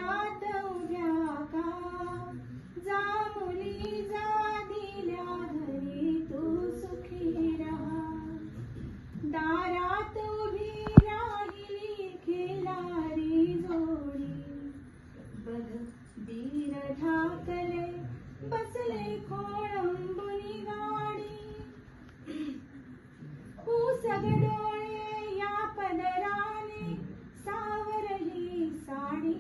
डोळ्यात उभ्या का जा मुली जा दिल्या घरी तू सुखी राहा दारात उभी राहिली खिलारी जोडी बघ दीर ढाकले बसले खोळंबुनी गाडी पुसगडोळे या पदराने सावरली साडी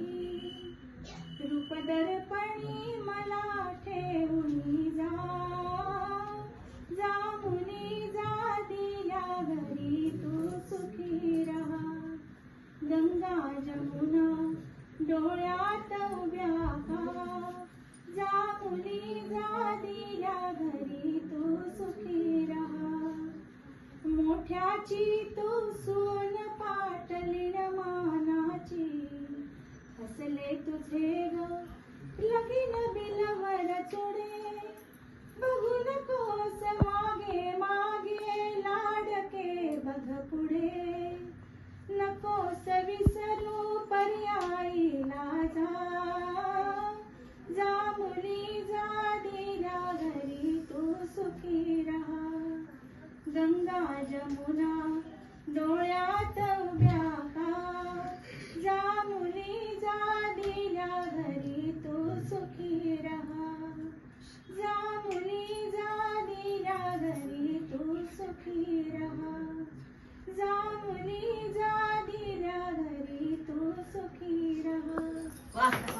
रूप दर्पणी मला ठेवून जा मुनी जा दिल्या घरी तू सुखी राहा गंगा जमुना डोळ्यात उभ्या का जा मुली जा दिल्या घरी तू सुखी राहा मोठ्याची तू सून पाटलीन मानाची हसले तुझे ग लगीन बिलवर चोडे बघू नकोस मागे मागे लाडके बघ पुढे नकोस